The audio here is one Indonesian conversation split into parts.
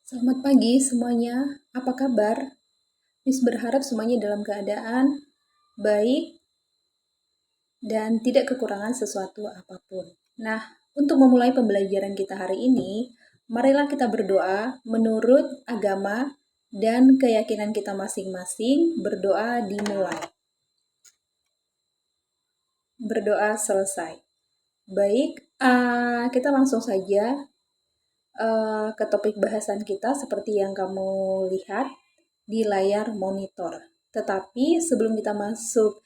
Selamat pagi semuanya, apa kabar? Miss berharap semuanya dalam keadaan baik dan tidak kekurangan sesuatu apapun. Nah, untuk memulai pembelajaran kita hari ini, marilah kita berdoa menurut agama dan keyakinan kita masing-masing. Berdoa dimulai. Berdoa selesai. Baik, kita langsung saja ke topik bahasan kita seperti yang kamu lihat di layar monitor. Tetapi sebelum kita masuk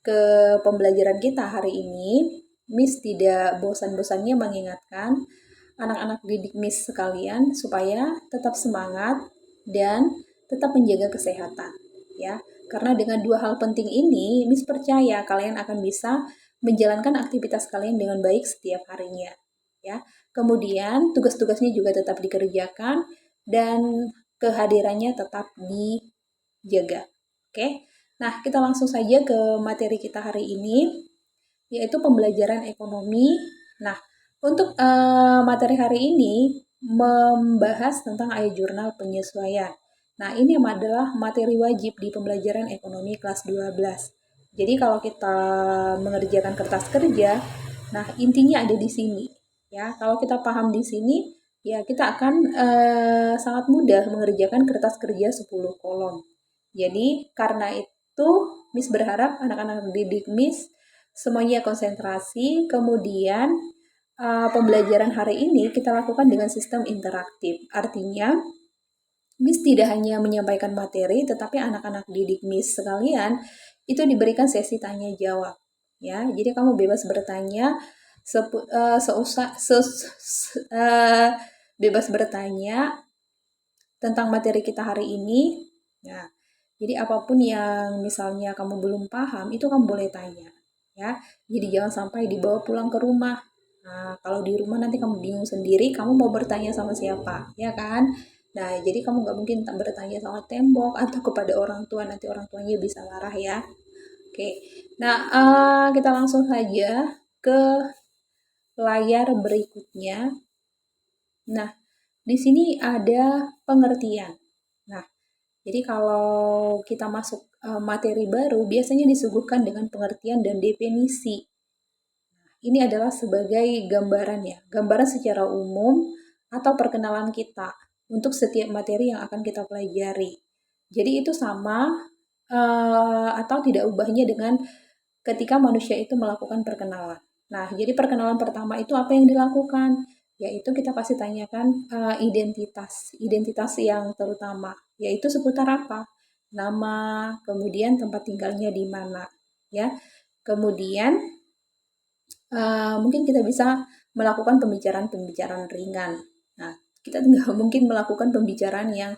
ke pembelajaran kita hari ini, Miss tidak bosan-bosannya mengingatkan anak-anak didik Miss sekalian supaya tetap semangat dan tetap menjaga kesehatan, ya. Karena dengan dua hal penting ini, Miss percaya kalian akan bisa menjalankan aktivitas kalian dengan baik setiap harinya, ya. Kemudian tugas-tugasnya juga tetap dikerjakan dan kehadirannya tetap dijaga. Oke. Nah, kita langsung saja ke materi kita hari ini, yaitu pembelajaran ekonomi. Nah, untuk materi hari ini membahas tentang jurnal penyesuaian. Nah, ini adalah materi wajib di pembelajaran ekonomi kelas 12. Jadi kalau kita mengerjakan kertas kerja, nah intinya ada di sini. Ya, kalau kita paham di sini, ya kita akan sangat mudah mengerjakan kertas kerja 10 kolom. Jadi karena itu Miss berharap anak-anak didik Miss semuanya konsentrasi, kemudian pembelajaran hari ini kita lakukan dengan sistem interaktif. Artinya, Miss tidak hanya menyampaikan materi, tetapi anak-anak didik Miss sekalian itu diberikan sesi tanya jawab. Ya, jadi kamu bebas bertanya, bebas bertanya tentang materi kita hari ini. Nah, jadi apapun yang misalnya kamu belum paham, itu kamu boleh tanya. Ya, jadi jangan sampai dibawa pulang ke rumah. Nah, kalau di rumah nanti kamu bingung sendiri, kamu mau bertanya sama siapa, ya kan? Nah, jadi kamu nggak mungkin bertanya sama tembok atau kepada orang tua, nanti orang tuanya bisa marah ya. Oke, nah kita langsung saja ke layar berikutnya. Nah, di sini ada pengertian. Nah, jadi kalau kita masuk materi baru, biasanya disuguhkan dengan pengertian dan definisi. Ini adalah sebagai gambaran ya, gambaran secara umum atau perkenalan kita untuk setiap materi yang akan kita pelajari. Jadi itu sama atau tidak ubahnya dengan ketika manusia itu melakukan perkenalan. Nah, jadi perkenalan pertama itu apa yang dilakukan? Yaitu kita pasti tanyakan identitas yang terutama, yaitu seputar apa? Nama, kemudian tempat tinggalnya di mana, ya. Kemudian mungkin kita bisa melakukan pembicaraan-pembicaraan ringan. Nah, kita nggak mungkin melakukan pembicaraan yang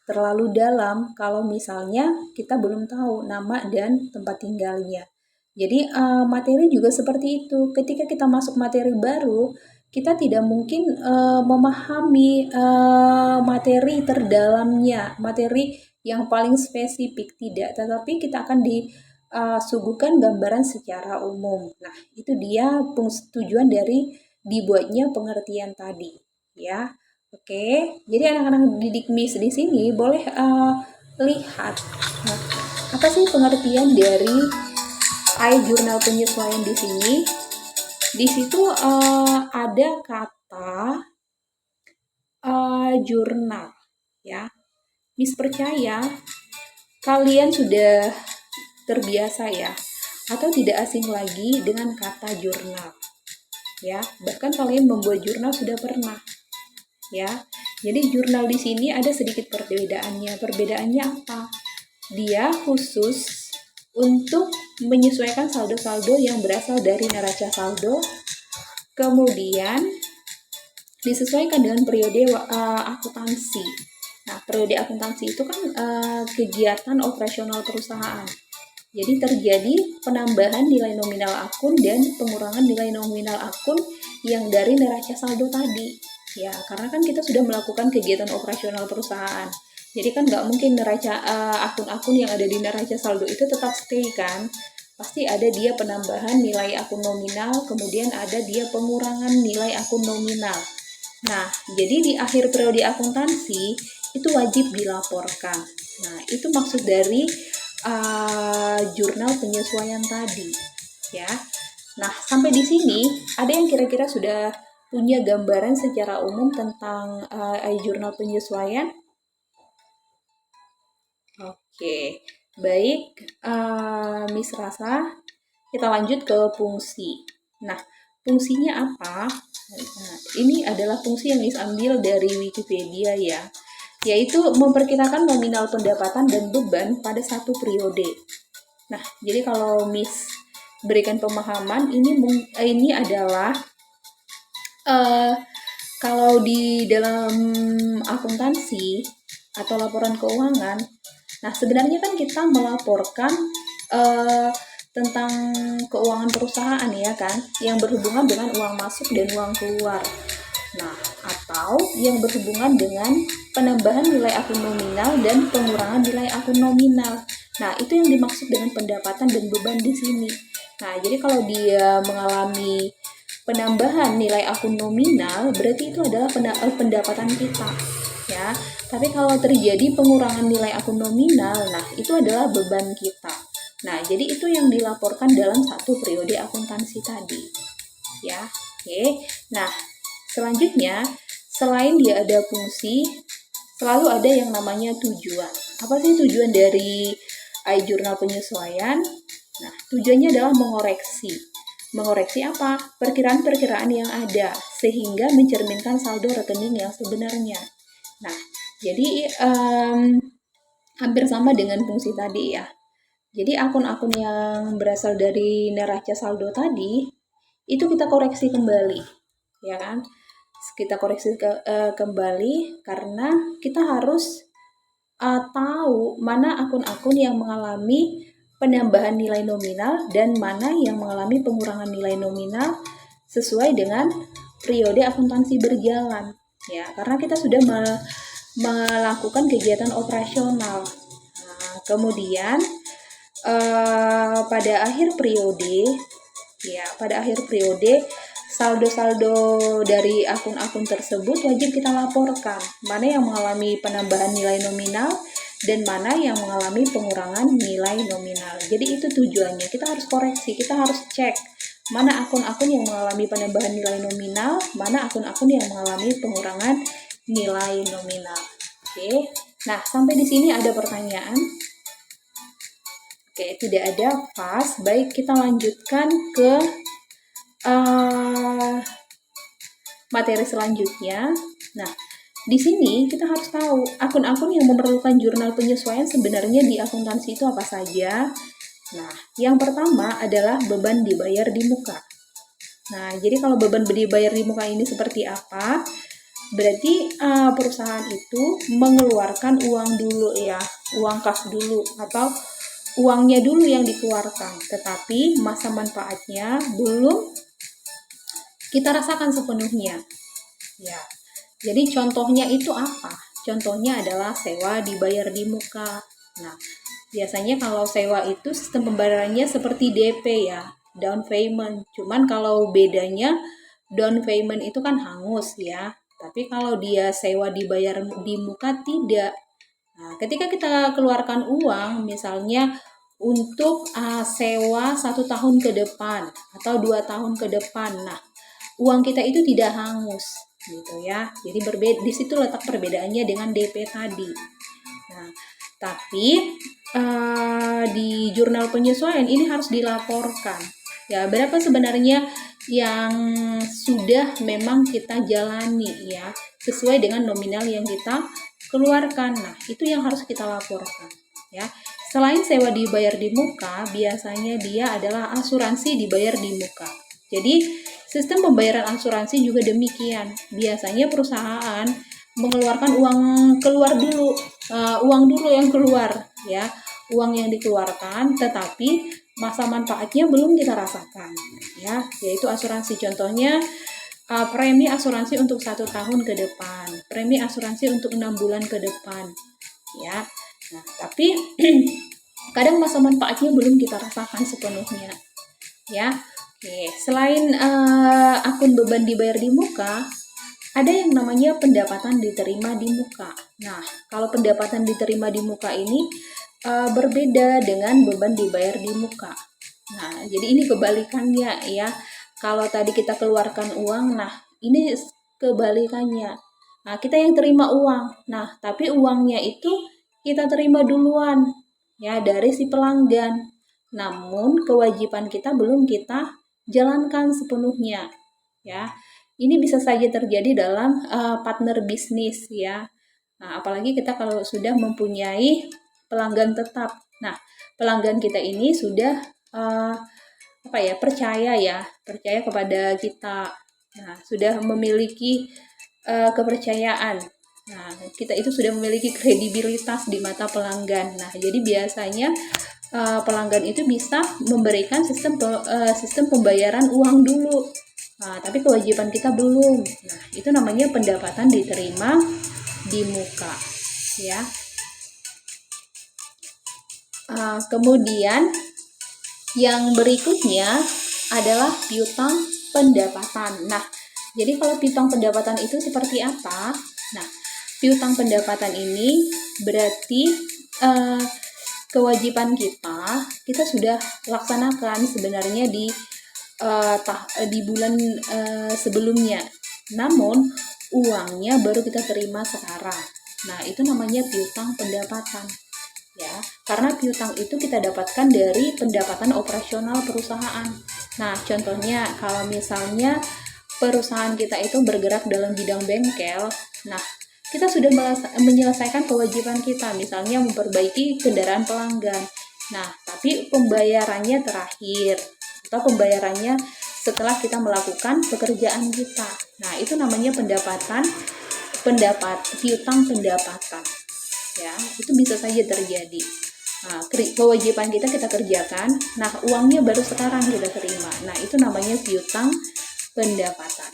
terlalu dalam kalau misalnya kita belum tahu nama dan tempat tinggalnya. Jadi materi juga seperti itu. Ketika kita masuk materi baru, kita tidak mungkin memahami materi terdalamnya, materi yang paling spesifik tidak, tetapi kita akan disuguhkan gambaran secara umum. Nah, itu dia tujuan dari dibuatnya pengertian tadi, ya. Oke, jadi anak-anak didik Miss di sini boleh lihat apa sih pengertian dari jurnal penyesuaian di sini. Di situ ada kata jurnal, ya. Miss percaya kalian sudah terbiasa ya, atau tidak asing lagi dengan kata jurnal, ya. Bahkan kalian membuat jurnal sudah pernah, ya. Jadi jurnal di sini ada sedikit perbedaannya. Perbedaannya apa? Dia khusus untuk menyesuaikan saldo-saldo yang berasal dari neraca saldo, kemudian disesuaikan dengan periode akuntansi. Nah, periode akuntansi itu kan kegiatan operasional perusahaan. Jadi terjadi penambahan nilai nominal akun dan pengurangan nilai nominal akun yang dari neraca saldo tadi. Ya, karena kan kita sudah melakukan kegiatan operasional perusahaan. Jadi kan nggak mungkin neraca akun-akun yang ada di neraca saldo itu tetap stay kan. Pasti ada dia penambahan nilai akun nominal, kemudian ada dia pengurangan nilai akun nominal. Nah, jadi di akhir periode akuntansi itu wajib dilaporkan. Nah, itu maksud dari jurnal penyesuaian tadi, ya. Nah, sampai di sini ada yang kira-kira sudah punya gambaran secara umum tentang jurnal penyesuaian? Oke, baik, Miss Rasa, kita lanjut ke fungsi. Nah, fungsinya apa? Nah, ini adalah fungsi yang Miss ambil dari Wikipedia ya, yaitu memperkirakan nominal pendapatan dan beban pada satu periode. Nah, jadi kalau Miss berikan pemahaman, ini adalah uh, kalau di dalam akuntansi atau laporan keuangan, nah sebenarnya kan kita melaporkan uh, tentang keuangan perusahaan ya kan, yang berhubungan dengan uang masuk dan uang keluar. Nah, atau yang berhubungan dengan penambahan nilai akun nominal dan pengurangan nilai akun nominal. Nah, itu yang dimaksud dengan pendapatan dan beban di sini. Nah, jadi kalau dia mengalami penambahan nilai akun nominal, berarti itu adalah pendapatan kita, ya. Tapi kalau terjadi pengurangan nilai akun nominal, nah itu adalah beban kita. Nah, jadi itu yang dilaporkan dalam satu periode akuntansi tadi, ya. Oke. Nah, selanjutnya, selain dia ada fungsi, selalu ada yang namanya tujuan. Apa sih tujuan dari jurnal penyesuaian? Nah, tujuannya adalah mengoreksi. Mengoreksi apa? Perkiraan-perkiraan yang ada, sehingga mencerminkan saldo rekening yang sebenarnya. Nah, jadi hampir sama dengan fungsi tadi ya. Jadi akun-akun yang berasal dari neraca saldo tadi, itu kita koreksi kembali, ya kan? Kita koreksi kembali karena kita harus tahu mana akun-akun yang mengalami penambahan nilai nominal dan mana yang mengalami pengurangan nilai nominal sesuai dengan periode akuntansi berjalan, ya, karena kita sudah melakukan kegiatan operasional. Nah, kemudian pada akhir periode saldo-saldo dari akun-akun tersebut wajib kita laporkan, mana yang mengalami penambahan nilai nominal dan mana yang mengalami pengurangan nilai nominal. Jadi itu tujuannya, kita harus koreksi, kita harus cek mana akun-akun yang mengalami penambahan nilai nominal, mana akun-akun yang mengalami pengurangan nilai nominal. Oke, nah sampai di sini ada pertanyaan? Oke, tidak ada, pas. Baik, kita lanjutkan ke materi selanjutnya. Nah, di sini kita harus tahu akun-akun yang memerlukan jurnal penyesuaian sebenarnya di akuntansi itu apa saja. Nah, yang pertama adalah beban dibayar di muka. Nah, jadi kalau beban dibayar di muka ini seperti apa? Berarti perusahaan itu mengeluarkan uang dulu ya, uang kas dulu atau uangnya dulu yang dikeluarkan, tetapi masa manfaatnya belum kita rasakan sepenuhnya. Ya, jadi contohnya itu apa? Contohnya adalah sewa dibayar di muka. Nah, biasanya kalau sewa itu sistem pembayarannya seperti DP ya, down payment. Cuman kalau bedanya down payment itu kan hangus ya, tapi kalau dia sewa dibayar di muka tidak. Nah, ketika kita keluarkan uang, misalnya untuk sewa 1 tahun ke depan atau 2 tahun ke depan, nah uang kita itu tidak hangus, gitu ya. Jadi di situ letak perbedaannya dengan DP tadi. Nah, tapi di jurnal penyesuaian ini harus dilaporkan. Ya, berapa sebenarnya yang sudah memang kita jalani ya, sesuai dengan nominal yang kita keluarkan. Nah, itu yang harus kita laporkan ya. Selain sewa dibayar di muka, biasanya dia adalah asuransi dibayar di muka. Jadi, sistem pembayaran asuransi juga demikian. Biasanya perusahaan mengeluarkan uang keluar dulu, uang dulu yang keluar ya, uang yang dikeluarkan, tetapi masa manfaatnya belum kita rasakan ya, yaitu asuransi. Contohnya premi asuransi untuk 1 tahun ke depan, premi asuransi untuk 6 bulan ke depan ya. Nah, tapi kadang masa manfaatnya belum kita rasakan sepenuhnya ya. Oke, selain akun beban dibayar di muka, ada yang namanya pendapatan diterima di muka. Nah, kalau pendapatan diterima di muka ini berbeda dengan beban dibayar di muka. Nah, jadi ini kebalikannya ya. Kalau tadi kita keluarkan uang, nah ini kebalikannya. Nah, kita yang terima uang. Nah, tapi uangnya itu kita terima duluan ya dari si pelanggan. Namun kewajiban kita belum kita jalankan sepenuhnya ya. Ini bisa saja terjadi dalam partner bisnis ya. Nah, apalagi kita kalau sudah mempunyai pelanggan tetap. Nah, pelanggan kita ini sudah percaya kepada kita. Nah, sudah memiliki kepercayaan. Nah, kita itu sudah memiliki kredibilitas di mata pelanggan. Nah, jadi biasanya pelanggan itu bisa memberikan sistem pembayaran uang dulu. Nah, tapi kewajiban kita belum. Nah, itu namanya pendapatan diterima di muka, ya. Kemudian yang berikutnya adalah piutang pendapatan. Nah, jadi kalau piutang pendapatan itu seperti apa? Nah, piutang pendapatan ini berarti kewajiban kita sudah laksanakan sebenarnya di bulan sebelumnya. Namun uangnya baru kita terima sekarang. Nah, itu namanya piutang pendapatan. Ya, karena piutang itu kita dapatkan dari pendapatan operasional perusahaan. Nah, contohnya kalau misalnya perusahaan kita itu bergerak dalam bidang bengkel, nah kita sudah menyelesaikan kewajiban kita, misalnya memperbaiki kendaraan pelanggan. Nah, tapi pembayarannya terakhir atau pembayarannya setelah kita melakukan pekerjaan kita. Nah, itu namanya piutang pendapatan. Ya, itu bisa saja terjadi. Nah, kewajiban kita kerjakan, nah uangnya baru sekarang kita terima. Nah, itu namanya piutang pendapatan,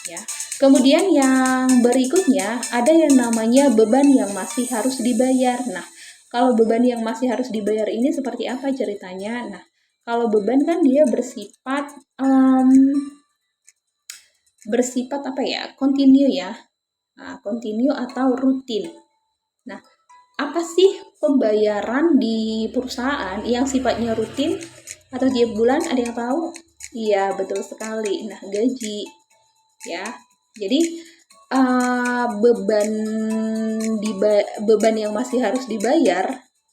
ya. Kemudian yang berikutnya ada yang namanya beban yang masih harus dibayar. Nah, kalau beban yang masih harus dibayar ini seperti apa ceritanya? Nah, kalau beban kan dia bersifat continue ya. Nah, continue atau rutin. Nah, apa sih pembayaran di perusahaan yang sifatnya rutin atau tiap bulan? Ada yang tahu? Iya, betul sekali. Nah, gaji. Ya, jadi beban yang masih harus dibayar.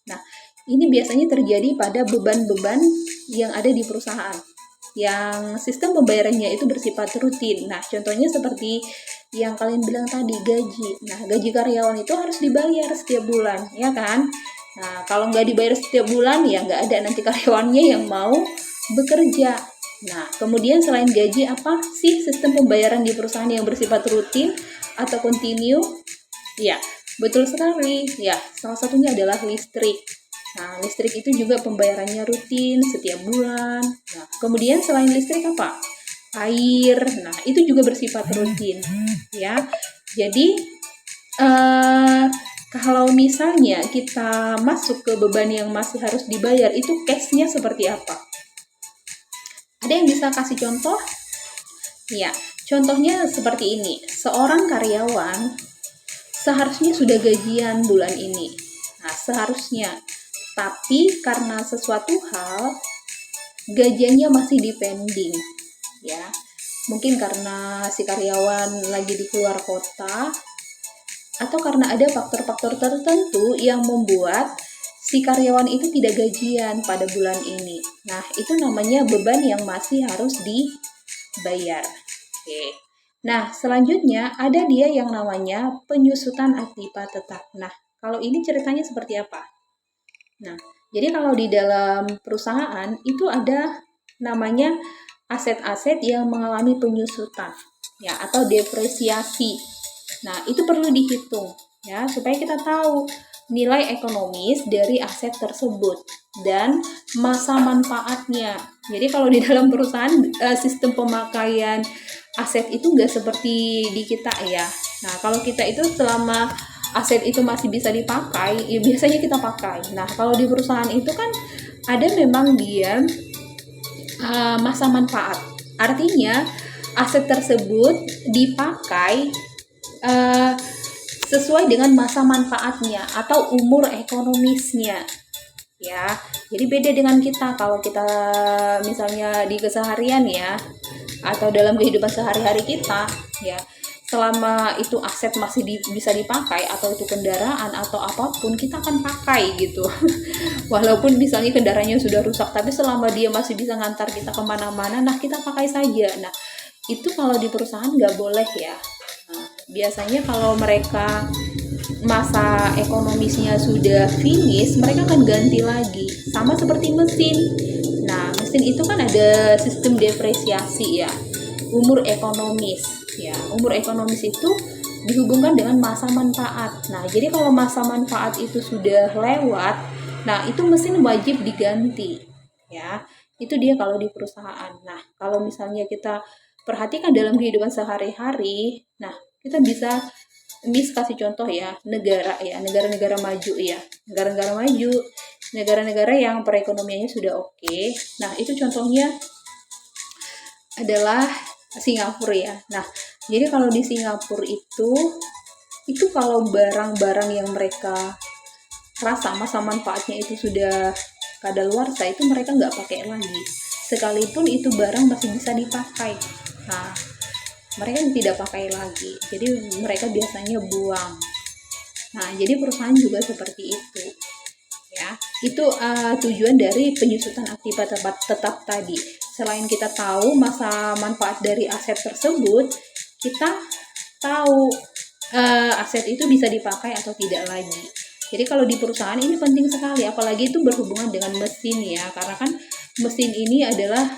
Nah, ini biasanya terjadi pada beban-beban yang ada di perusahaan, yang sistem pembayarannya itu bersifat rutin. Nah, contohnya seperti yang kalian bilang tadi, gaji. Nah, gaji karyawan itu harus dibayar setiap bulan, ya kan? Nah, kalau nggak dibayar setiap bulan, ya nggak ada nanti karyawannya yang mau bekerja. Nah, kemudian selain gaji, apa sih sistem pembayaran di perusahaan yang bersifat rutin atau continue? Ya, betul sekali. Ya, salah satunya adalah listrik. Nah, listrik itu juga pembayarannya rutin setiap bulan. Nah, kemudian selain listrik apa? Air. Nah, itu juga bersifat rutin, ya. Jadi kalau misalnya kita masuk ke beban yang masih harus dibayar, itu case-nya seperti apa? Ada yang bisa kasih contoh? Ya, contohnya seperti ini. Seorang karyawan seharusnya sudah gajian bulan ini. Nah, seharusnya. Tapi karena sesuatu hal gajiannya masih dipending, ya. Mungkin karena si karyawan lagi di luar kota, atau karena ada faktor-faktor tertentu yang membuat si karyawan itu tidak gajian pada bulan ini. Nah, itu namanya beban yang masih harus dibayar. Oke. Nah, selanjutnya ada dia yang namanya penyusutan aktiva tetap. Nah, kalau ini ceritanya seperti apa? Nah, jadi kalau di dalam perusahaan itu ada namanya aset-aset yang mengalami penyusutan, ya, atau depresiasi. Nah, itu perlu dihitung, ya, supaya kita tahu nilai ekonomis dari aset tersebut dan masa manfaatnya. Jadi kalau di dalam perusahaan sistem pemakaian aset itu nggak seperti di kita ya. Nah, kalau kita itu selama aset itu masih bisa dipakai, ya biasanya kita pakai. Nah, kalau di perusahaan itu kan ada memang dia masa manfaat. Artinya aset tersebut dipakai uh, sesuai dengan masa manfaatnya atau umur ekonomisnya ya. Jadi beda dengan kita. Kalau kita misalnya di keseharian ya, atau dalam kehidupan sehari-hari kita ya, selama itu aset masih bisa dipakai, atau itu kendaraan atau apapun, kita akan pakai gitu. Walaupun misalnya kendaraannya sudah rusak, tapi selama dia masih bisa ngantar kita kemana-mana, nah kita pakai saja. Nah itu kalau di perusahaan nggak boleh ya. Nah, biasanya kalau mereka masa ekonomisnya sudah finish, mereka akan ganti lagi. Sama seperti mesin. Nah, mesin itu kan ada sistem depresiasi ya. Umur ekonomis ya. Umur ekonomis itu dihubungkan dengan masa manfaat. Nah, jadi kalau masa manfaat itu sudah lewat, nah itu mesin wajib diganti ya. Itu dia kalau di perusahaan. Nah, kalau misalnya kita perhatikan dalam kehidupan sehari-hari, nah kita bisa kasih contoh ya, negara-negara maju ya, negara-negara yang perekonomiannya sudah oke. Nah itu contohnya adalah Singapura ya. Nah jadi kalau di Singapura itu kalau barang-barang yang mereka rasa masa manfaatnya itu sudah kadaluarsa, itu mereka nggak pakai lagi, sekalipun itu barang masih bisa dipakai. Nah mereka tidak pakai lagi, jadi mereka biasanya buang. Nah jadi perusahaan juga seperti itu ya. Itu tujuan dari penyusutan aktiva tetap tadi. Selain kita tahu masa manfaat dari aset tersebut, kita tahu aset itu bisa dipakai atau tidak lagi. Jadi kalau di perusahaan ini penting sekali, apalagi itu berhubungan dengan mesin ya, karena kan mesin ini adalah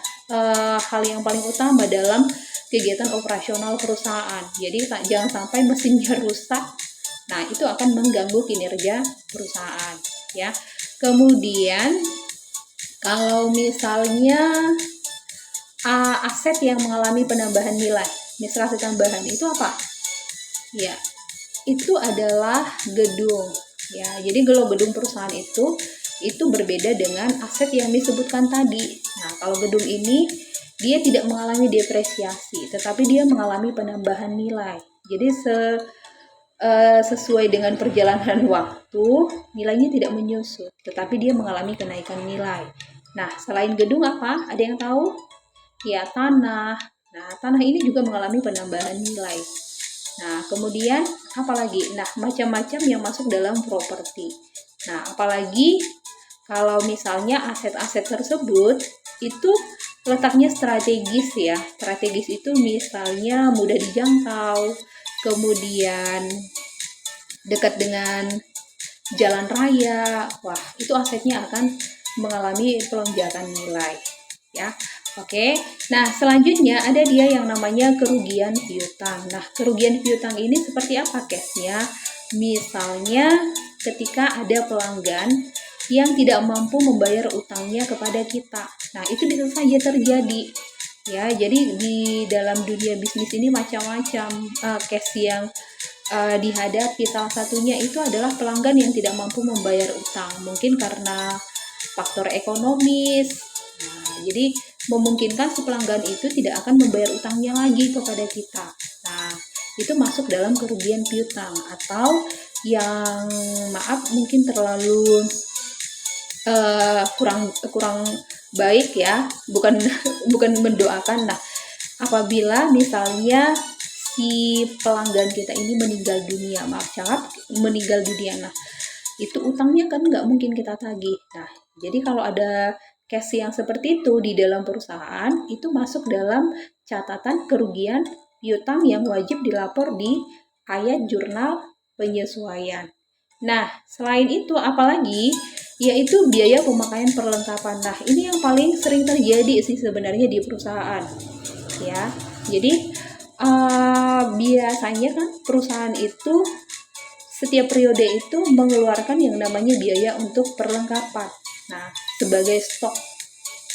hal yang paling utama dalam kegiatan operasional perusahaan. Jadi jangan sampai mesinnya rusak. Nah, itu akan mengganggu kinerja perusahaan ya. Kemudian kalau misalnya aset yang mengalami penambahan nilai, misalnya aset tambahan itu apa? Ya, itu adalah gedung ya. Jadi kalau gedung perusahaan itu berbeda dengan aset yang disebutkan tadi. Nah, kalau gedung ini dia tidak mengalami depresiasi, tetapi dia mengalami penambahan nilai. Jadi sesuai dengan perjalanan waktu, nilainya tidak menyusut, tetapi dia mengalami kenaikan nilai. Nah, selain gedung apa? Ada yang tahu? Ya, tanah. Nah, tanah ini juga mengalami penambahan nilai. Nah, kemudian apalagi? Nah, macam-macam yang masuk dalam properti. Nah, apalagi kalau misalnya aset-aset tersebut itu letaknya strategis ya. Strategis itu misalnya mudah dijangkau, kemudian dekat dengan jalan raya. Wah, itu asetnya akan mengalami pelonjakan nilai ya. Oke. Nah, selanjutnya ada dia yang namanya kerugian piutang. Nah, kerugian piutang ini seperti apa case-nya? Misalnya ketika ada pelanggan yang tidak mampu membayar utangnya kepada kita. Nah, itu bisa saja terjadi. Ya, jadi di dalam dunia bisnis ini macam-macam case yang dihadapi. Salah satunya itu adalah pelanggan yang tidak mampu membayar utang. Mungkin karena faktor ekonomis. Nah, jadi memungkinkan si pelanggan itu tidak akan membayar utangnya lagi kepada kita. Nah, itu masuk dalam kerugian piutang, atau yang mungkin terlalu kurang baik ya, bukan mendoakan. Nah, apabila misalnya si pelanggan kita ini meninggal dunia, meninggal dunia, nah itu utangnya kan nggak mungkin kita tagih. Nah, jadi kalau ada case yang seperti itu di dalam perusahaan, itu masuk dalam catatan kerugian piutang yang wajib dilapor di ayat jurnal penyesuaian. Nah, selain itu apalagi? Yaitu biaya pemakaian perlengkapan. Nah, ini yang paling sering terjadi sih sebenarnya di perusahaan. Ya, jadi biasanya kan perusahaan itu setiap periode itu mengeluarkan yang namanya biaya untuk perlengkapan. Nah, sebagai stok.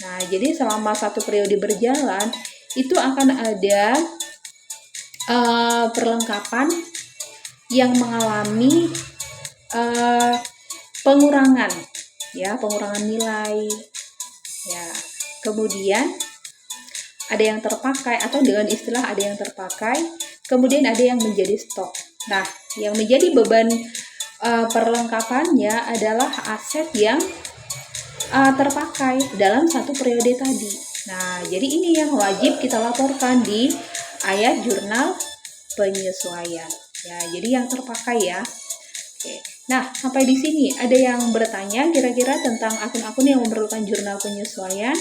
Nah, jadi selama satu periode berjalan, itu akan ada perlengkapan yang mengalami pengurangan nilai ya. Kemudian ada yang terpakai, atau dengan istilah ada yang terpakai, kemudian ada yang menjadi stok. Nah, yang menjadi beban perlengkapannya adalah aset yang terpakai dalam satu periode tadi. Nah, jadi ini yang wajib kita laporkan di ayat jurnal penyesuaian. Ya, jadi yang terpakai ya. Oke. Nah, sampai di sini ada yang bertanya kira-kira tentang akun-akun yang memerlukan jurnal penyesuaian?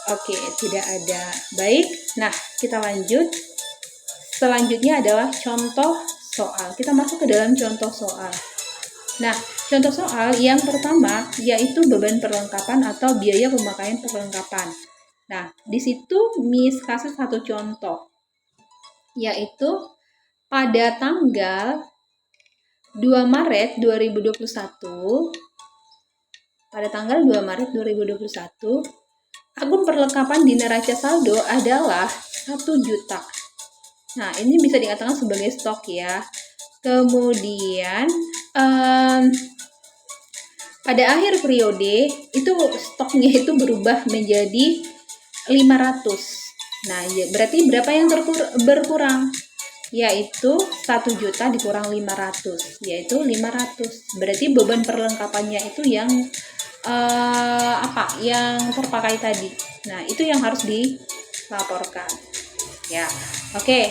Oke, tidak ada. Baik. Nah, kita lanjut. Selanjutnya adalah contoh soal. Kita masuk ke dalam contoh soal. Nah, contoh soal yang pertama yaitu beban perlengkapan atau biaya pemakaian perlengkapan. Nah, di situ Miss kasih satu contoh, yaitu pada tanggal 2 Maret 2021, pada tanggal 2 Maret 2021, akun perlengkapan di neraca saldo adalah 1 juta. Nah, ini bisa dikatakan sebagai stok ya. Kemudian pada akhir periode itu stoknya itu berubah menjadi 500. Nah, ya, berarti berapa yang berkurang? Yaitu 1 juta dikurang 500, yaitu 500. Berarti beban perlengkapannya itu yang yang terpakai tadi. Nah, itu yang harus dilaporkan. Ya, oke.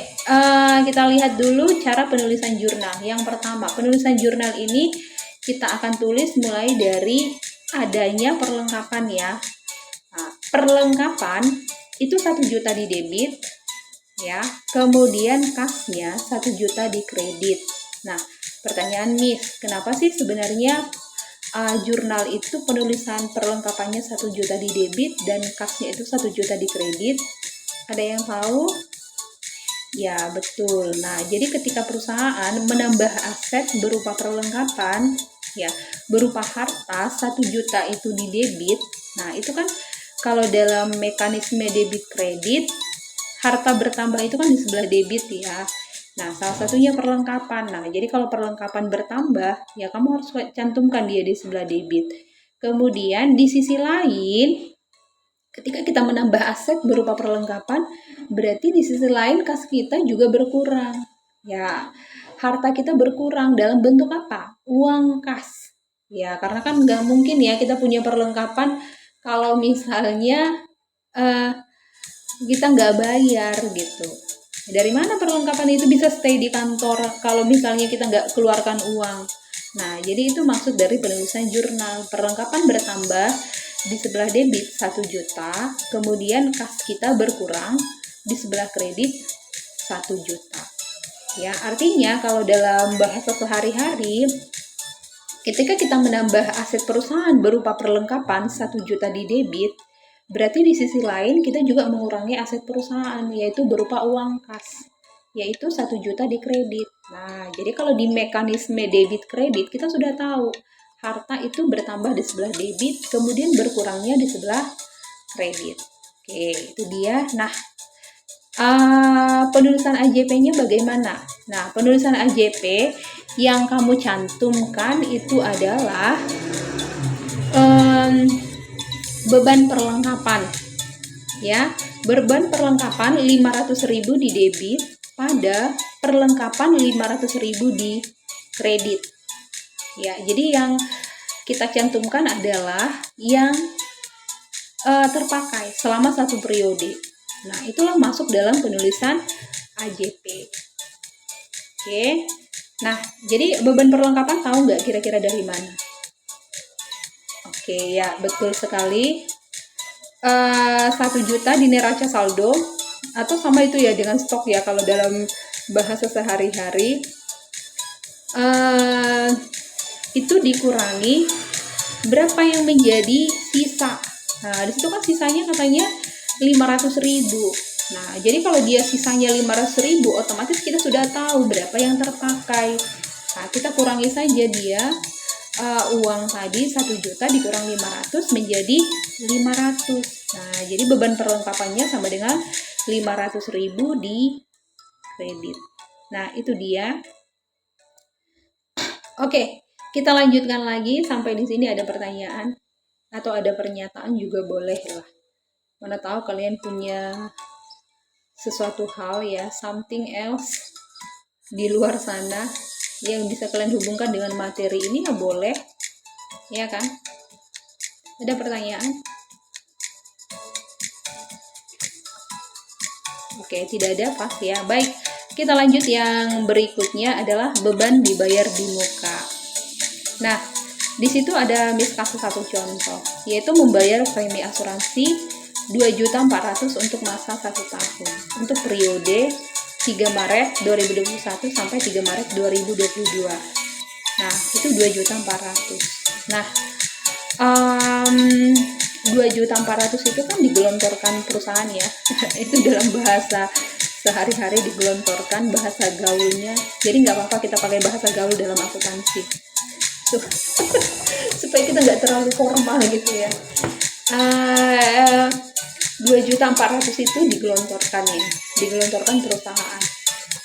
Kita lihat dulu cara penulisan jurnal. Yang pertama, penulisan jurnal ini kita akan tulis mulai dari adanya perlengkapan ya. Nah, perlengkapan itu 1 juta di debit ya. Kemudian kasnya 1 juta di kredit. Nah, pertanyaan Miss, kenapa sih sebenarnya jurnal itu penulisan perlengkapannya 1 juta di debit dan kasnya itu 1 juta di kredit? Ada yang tahu? Ya, betul. Nah, jadi ketika perusahaan menambah aset berupa perlengkapan, ya, berupa harta 1 juta itu di debit. Nah, itu kan kalau dalam mekanisme debit kredit, harta bertambah itu kan di sebelah debit ya. Nah, salah satunya perlengkapan. Nah, jadi kalau perlengkapan bertambah, ya kamu harus cantumkan dia di sebelah debit. Kemudian di sisi lain, ketika kita menambah aset berupa perlengkapan, berarti di sisi lain kas kita juga berkurang. Ya, harta kita berkurang dalam bentuk apa? Uang kas. Ya, karena kan nggak mungkin ya kita punya perlengkapan kalau misalnya kita nggak bayar gitu. Dari mana perlengkapan itu bisa stay di kantor kalau misalnya kita nggak keluarkan uang? Nah, jadi itu maksud dari penulisan jurnal. Perlengkapan bertambah, di sebelah debit 1 juta, kemudian kas kita berkurang, di sebelah kredit 1 juta. Ya, artinya kalau dalam bahasa sehari-hari, ketika kita menambah aset perusahaan berupa perlengkapan 1 juta di debit, berarti di sisi lain kita juga mengurangi aset perusahaan, yaitu berupa uang kas, yaitu 1 juta di kredit. Nah, jadi kalau di mekanisme debit kredit, kita sudah tahu harta itu bertambah di sebelah debit, kemudian berkurangnya di sebelah kredit. Oke, itu dia. Nah, penulisan AJP-nya bagaimana? Nah, penulisan AJP yang kamu cantumkan itu adalah beban perlengkapan. Ya, beban perlengkapan 500.000 di debit pada perlengkapan 500.000 di kredit. Ya, jadi yang kita cantumkan adalah yang terpakai selama satu periode. Nah, itulah masuk dalam penulisan AJP. Oke. Nah, jadi beban perlengkapan tahu nggak kira-kira dari mana? Oke, ya betul sekali. 1 juta di neraca saldo, atau sama itu ya dengan stok ya kalau dalam bahasa sehari-hari, itu dikurangi berapa yang menjadi sisa. Nah, disitu kan sisanya katanya 500.000. Nah, jadi kalau dia sisanya 500.000, otomatis kita sudah tahu berapa yang terpakai. Nah, kita kurangi saja dia uang tadi 1 juta dikurang 500 menjadi 500. Nah, jadi beban perlengkapannya sama dengan 500.000 di kredit. Nah, itu dia. Oke, kita lanjutkan lagi sampai di sini. Ada pertanyaan atau ada pernyataan juga boleh lah. Mana tahu kalian punya sesuatu hal ya, something else di luar sana yang bisa kalian hubungkan dengan materi ini ya boleh, ya kan? Ada pertanyaan? Oke, tidak ada, pas ya. Baik, kita lanjut. Yang berikutnya adalah beban dibayar di muka. Nah, di situ ada Miss kasih satu contoh, yaitu membayar premi asuransi 2.400.000 untuk masa 1 tahun untuk periode 3 Maret 2021 sampai 3 Maret 2022. Nah, itu 2.400.000. Nah, 2.400.000 itu kan digelontorkan perusahaan ya. Itu dalam bahasa sehari-hari digelontorkan, bahasa gaulnya. Jadi nggak apa-apa kita pakai bahasa gaul dalam akuntansi. Supaya kita nggak terlalu formal gitu ya. 2.400.000 itu digelontorkan perusahaan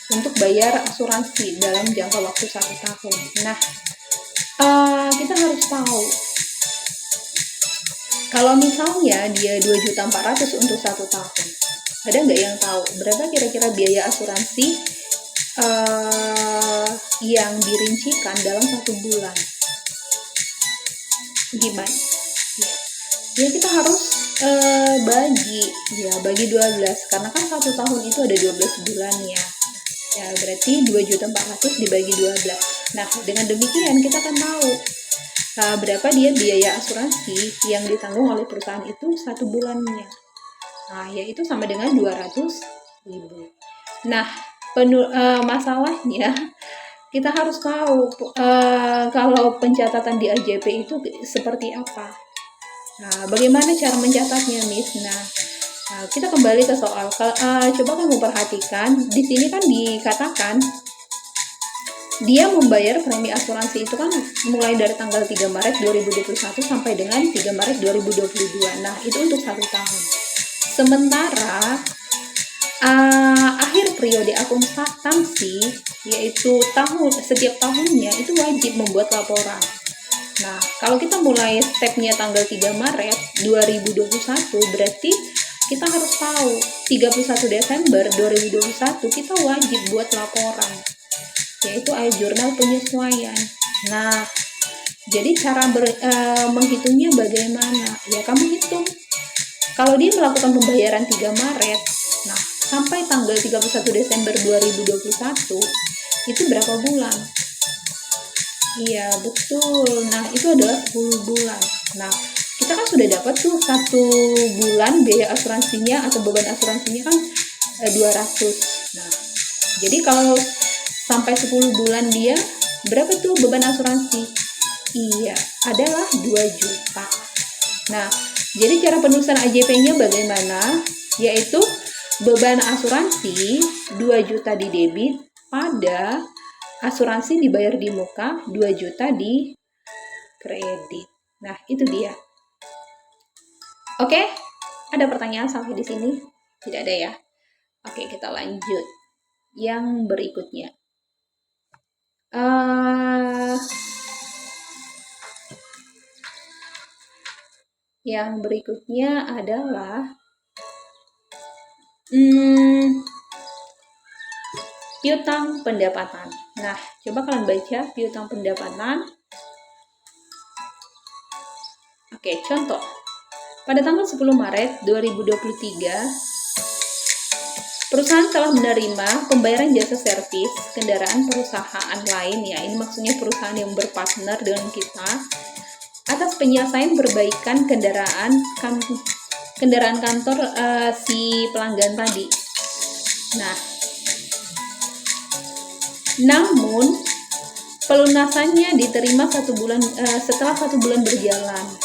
untuk bayar asuransi dalam jangka waktu 1 tahun. Nah, kita harus tahu kalau misalnya dia 2.400.000 untuk 1 tahun, ada nggak yang tahu berapa kira-kira biaya asuransi yang dirincikan dalam 1 bulan? Gimana? Ya kita harus bagi 12, karena kan 1 tahun itu ada 12 bulan ya. Ya berarti 2.400.000 dibagi 12. Nah, dengan demikian kita akan tahu berapa dia biaya asuransi yang ditanggung oleh perusahaan itu 1 bulannya. Nah, yaitu sama dengan 200.000. Nah, masalahnya kita harus tahu kalau pencatatan di AJP itu seperti apa. Nah, bagaimana cara mencatatnya, Miss? Nah, kita kembali ke soal. Coba kamu perhatikan, di sini kan dikatakan dia membayar premi asuransi itu kan mulai dari tanggal 3 Maret 2021 sampai dengan 3 Maret 2022. Nah, itu untuk 1 tahun. Sementara akhir periode akuntansi, yaitu setiap tahunnya itu wajib membuat laporan. Nah, kalau kita mulai stepnya tanggal 3 Maret 2021, berarti kita harus tahu 31 Desember 2021 kita wajib buat laporan, yaitu jurnal penyesuaian. Nah, jadi cara menghitungnya bagaimana? Ya kamu hitung. Kalau dia melakukan pembayaran 3 Maret, nah sampai tanggal 31 Desember 2021, itu berapa bulan? Iya, betul. Nah, itu adalah 10 bulan. Nah, kita kan sudah dapat tuh 1 bulan biaya asuransinya atau beban asuransinya kan 200. Nah, jadi kalau sampai 10 bulan dia berapa tuh beban asuransi? Iya, adalah 2 juta. Nah, jadi cara penulisan AJP-nya bagaimana? Yaitu beban asuransi 2 juta di debit pada asuransi dibayar di muka 2 juta di kredit. Nah, itu dia. Oke, ada pertanyaan sampai di sini? Tidak ada ya? Oke, kita lanjut. Yang berikutnya. Yang berikutnya adalah piutang pendapatan. Nah, coba kalian baca piutang pendapatan. Oke, contoh. Pada tanggal 10 Maret 2023, perusahaan telah menerima pembayaran jasa servis kendaraan perusahaan lain ya. Ini maksudnya perusahaan yang berpartner dengan kita atas penyelesaian perbaikan kendaraan kantor si pelanggan tadi. Nah, namun pelunasannya diterima 1 bulan setelah 1 bulan berjalan.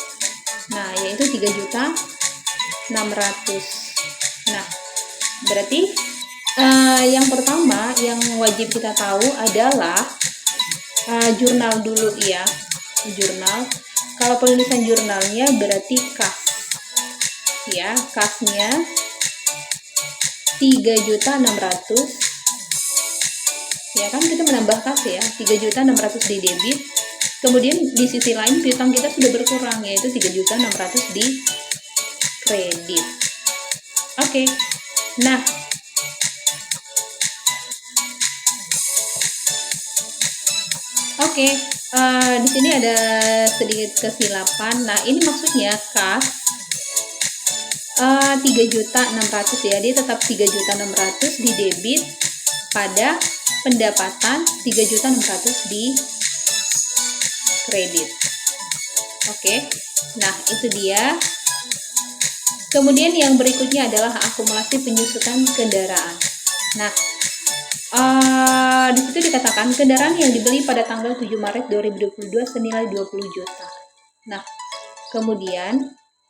Nah, yaitu 3.600.000. Nah, berarti yang pertama yang wajib kita tahu adalah jurnal dulu ya. Jurnal. Kalau penulisan jurnalnya berarti kas. Ya, kasnya 3.600.000. Ya kan kita menambah kas ya, 3.600.000 di debit. Kemudian di sisi lain piutang kita sudah berkurang, yaitu 3.600.000 di kredit. Oke. Nah, Oke, di sini ada sedikit kesilapan. Nah, ini maksudnya kas 3.600.000 ya, dia tetap 3.600.000 di debit pada pendapatan 3.600.000 di kredit. Oke, nah itu dia. Kemudian yang berikutnya adalah akumulasi penyusutan kendaraan. Nah, di situ dikatakan kendaraan yang dibeli pada tanggal 7 Maret 2022 senilai 20 juta. Nah, kemudian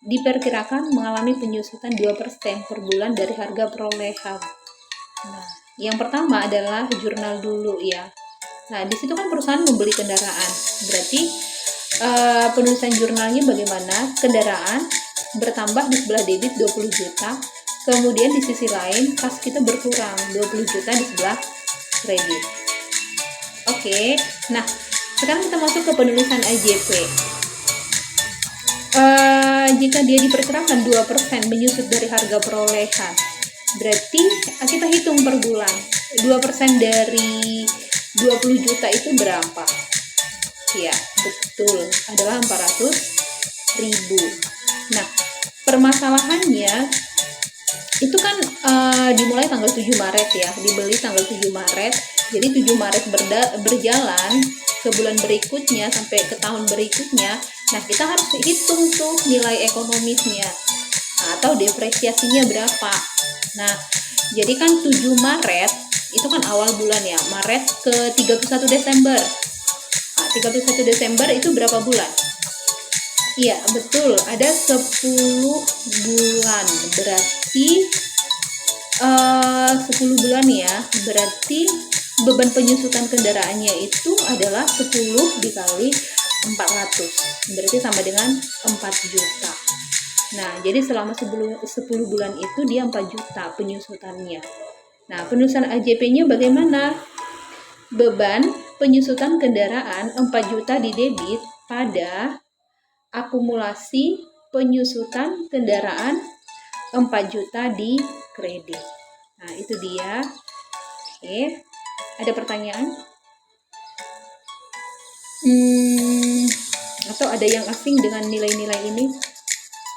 diperkirakan mengalami penyusutan 2% per bulan dari harga perolehan. Nah, yang pertama adalah jurnal dulu ya. Nah, di situ kan perusahaan membeli kendaraan. Berarti penulisan jurnalnya bagaimana? Kendaraan bertambah di sebelah debit 20 juta. Kemudian di sisi lain kas kita berkurang 20 juta di sebelah kredit. Oke. Nah, sekarang kita masuk ke penulisan AJP. Jika dia diperkirakan 2% menyusut dari harga perolehan, berarti kita hitung per bulan 2% dari 20 juta itu berapa? Ya, betul, adalah 400.000. Nah, permasalahannya itu kan dimulai tanggal 7 Maret ya, dibeli tanggal 7 Maret. Jadi 7 Maret berjalan ke bulan berikutnya sampai ke tahun berikutnya. Nah, kita harus hitung tuh nilai ekonomisnya atau depresiasinya berapa. Nah, jadi kan 7 Maret itu kan awal bulan ya, Maret ke 31 Desember. Nah, 31 Desember itu berapa bulan? Iya, betul, ada 10 bulan. Berarti 10 bulan ya. Berarti beban penyusutan kendaraannya itu adalah 10 dikali 400. Berarti sama dengan 4 juta. Nah, jadi selama 10 bulan itu dia 4 juta penyusutannya. Nah, penulisan AJP-nya bagaimana? Beban penyusutan kendaraan 4 juta di debit pada akumulasi penyusutan kendaraan 4 juta di kredit. Nah, itu dia. Oke. Ada pertanyaan? Atau ada yang asing dengan nilai-nilai ini?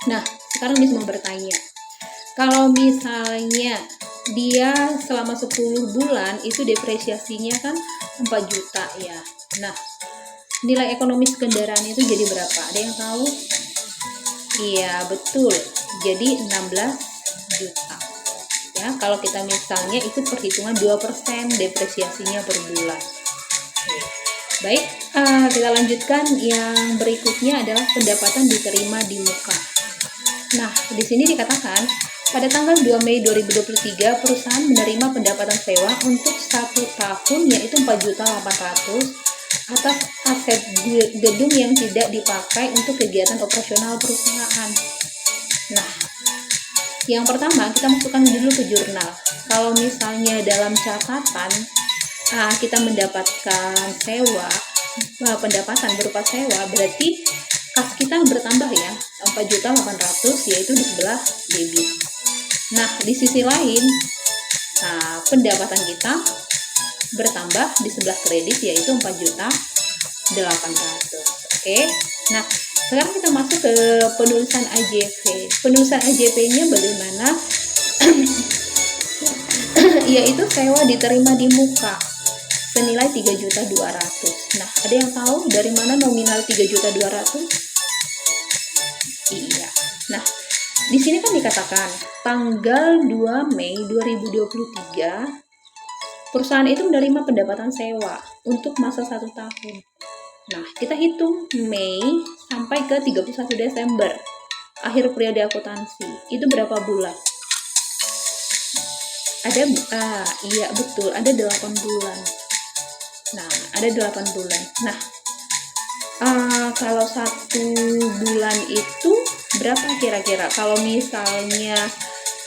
Nah, sekarang Miss mau bertanya. Kalau misalnya dia selama 10 bulan itu depresiasinya kan 4 juta ya. Nah, nilai ekonomis kendaraan itu jadi berapa? Ada yang tahu? Iya, betul. Jadi 16 juta. Ya, kalau kita misalnya ikut perhitungan 2% depresiasinya per bulan. Oke. Baik, kita lanjutkan. Yang berikutnya adalah pendapatan diterima di muka. Nah, di sini dikatakan pada tanggal 2 Mei 2023 perusahaan menerima pendapatan sewa untuk 1 tahun yaitu 4.800.000 atas aset gedung yang tidak dipakai untuk kegiatan operasional perusahaan. Nah, yang pertama kita masukkan dulu ke jurnal. Kalau misalnya dalam catatan kita mendapatkan sewa, pendapatan berupa sewa, berarti kas kita bertambah ya, 4.800.000 yaitu di sebelah debit. Nah, di sisi lain, pendapatan kita bertambah di sebelah kredit yaitu 4.800.000. Oke. Nah, sekarang kita masuk ke penulisan AJP. Penulisan AJP-nya bagaimana? Yaitu sewa diterima di muka senilai 3.200.000. Nah, ada yang tahu dari mana nominal 3.200.000? Iya. Nah, di sini kan dikatakan tanggal 2 Mei 2023 perusahaan itu menerima pendapatan sewa untuk masa 1 tahun. Nah, kita hitung Mei sampai ke 31 Desember, akhir periode akuntansi. Itu berapa bulan? Ada, iya betul, ada 8 bulan. Nah, ada 8 bulan. Nah, kalau 1 bulan itu berapa kira-kira? Kalau misalnya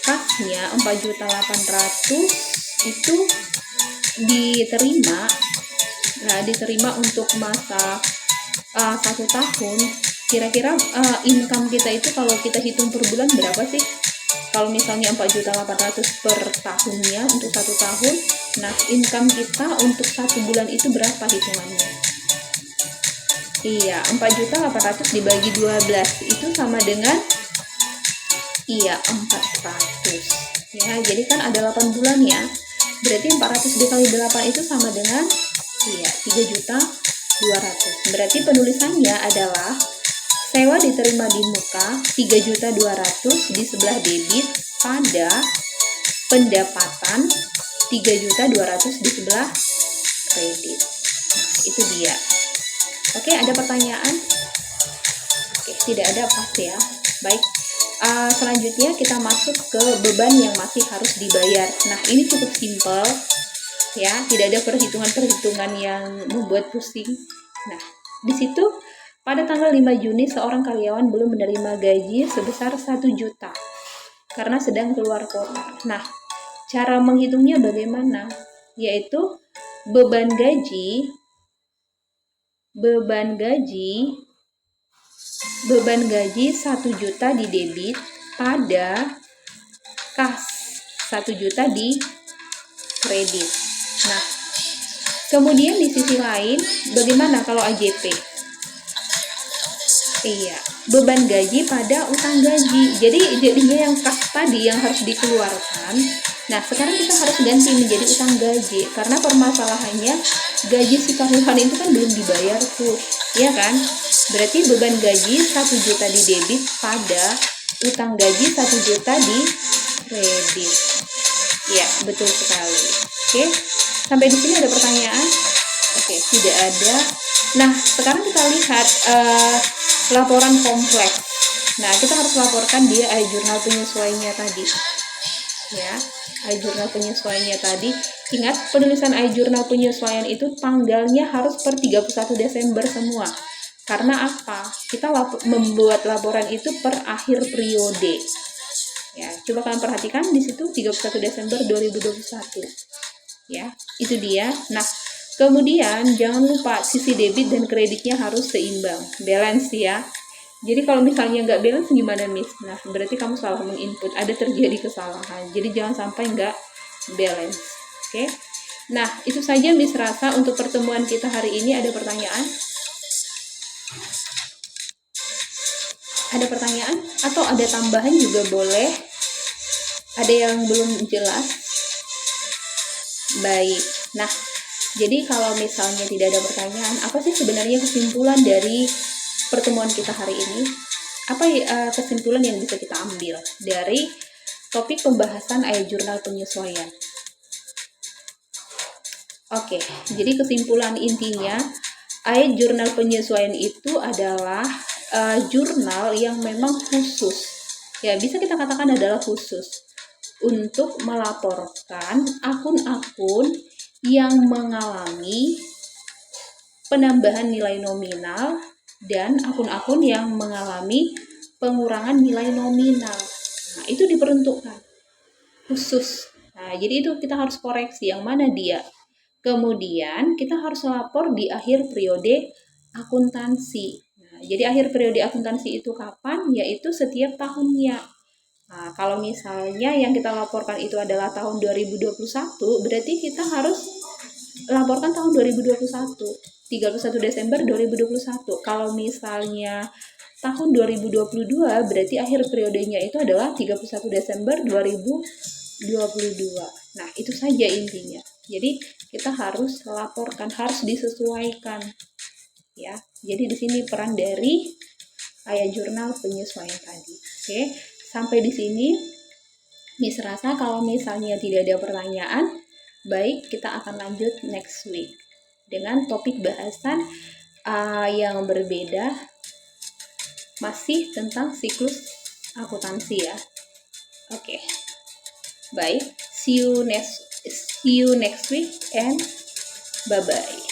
kasnya 4.800.000 itu diterima, diterima untuk masa 1 tahun, kira-kira income kita itu kalau kita hitung per bulan berapa sih? Kalau misalnya 4.800.000 per tahunnya untuk 1 tahun, nah income kita untuk 1 bulan itu berapa hitungannya? Iya, 4.800 dibagi 12 itu sama dengan 400. Ya, jadi kan ada 8 bulan ya. Berarti 400 dikali 8 itu sama dengan 3.200.000. Berarti penulisannya adalah sewa diterima di muka 3.200.000 di sebelah debit pada pendapatan 3.200.000 di sebelah kredit. Nah, itu dia. Oke, ada pertanyaan? Oke, tidak ada pasti ya. Baik, selanjutnya kita masuk ke beban yang masih harus dibayar. Nah, ini cukup simpel ya, tidak ada perhitungan-perhitungan yang membuat pusing. Nah, di situ pada tanggal 5 Juni seorang karyawan belum menerima gaji sebesar 1 juta karena sedang keluar kota. Nah, cara menghitungnya bagaimana? Yaitu beban gaji 1 juta di debit pada kas 1 juta di kredit. Nah, kemudian di sisi lain bagaimana kalau AJP? Iya, beban gaji pada utang gaji. Jadi jadinya yang kas tadi yang harus dikeluarkan. Nah, sekarang kita harus ganti menjadi utang gaji karena permasalahannya gaji si karyawan itu kan belum dibayar tuh, ya kan? Berarti beban gaji 1 juta di debit pada utang gaji 1 juta di kredit. Ya, betul sekali. Oke, sampai di sini ada pertanyaan? Oke, tidak ada. Nah, sekarang kita lihat laporan kompleks. Nah, kita harus laporkan dia jurnal penyesuaiannya tadi. Ya, jurnal penyesuaiannya tadi. Ingat, penulisan jurnal penyesuaian itu tanggalnya harus per 31 Desember semua. Karena apa? Kita membuat laporan itu per akhir periode. Ya, coba kalian perhatikan di situ 31 Desember 2021. Ya, itu dia. Nah, kemudian jangan lupa sisi debit dan kreditnya harus seimbang, balance ya. Jadi kalau misalnya nggak balance gimana Miss? Nah, berarti kamu salah menginput, ada terjadi kesalahan. Jadi jangan sampai nggak balance. Oke? Nah, itu saja Miss rasa untuk pertemuan kita hari ini. Ada pertanyaan? Ada pertanyaan? Atau ada tambahan juga boleh? Ada yang belum jelas? Baik. Nah, jadi kalau misalnya tidak ada pertanyaan, apa sih sebenarnya kesimpulan dari pertemuan kita hari ini? Apa kesimpulan yang bisa kita ambil dari topik pembahasan jurnal penyesuaian? Oke, jadi kesimpulan intinya, jurnal penyesuaian itu adalah jurnal yang memang khusus. Ya, bisa kita katakan adalah khusus untuk melaporkan akun-akun yang mengalami penambahan nilai nominal dan akun-akun yang mengalami pengurangan nilai nominal. Nah, itu diperuntukkan khusus. Nah, jadi itu kita harus koreksi yang mana dia. Kemudian kita harus lapor di akhir periode akuntansi. Nah, jadi akhir periode akuntansi itu kapan? Yaitu setiap tahunnya. Nah, kalau misalnya yang kita laporkan itu adalah tahun 2021, berarti kita harus laporkan tahun 2021, 31 Desember 2021. Kalau misalnya tahun 2022, berarti akhir periodenya itu adalah 31 Desember 2022. Nah, itu saja intinya. Jadi, kita harus laporkan, harus disesuaikan. Ya, jadi di sini peran dari jurnal penyesuaian tadi. Oke. Sampai di sini, Miss rasa kalau misalnya tidak ada pertanyaan, baik kita akan lanjut next week dengan topik bahasan yang berbeda, masih tentang siklus akuntansi ya. Oke. Baik, see you next week and bye bye.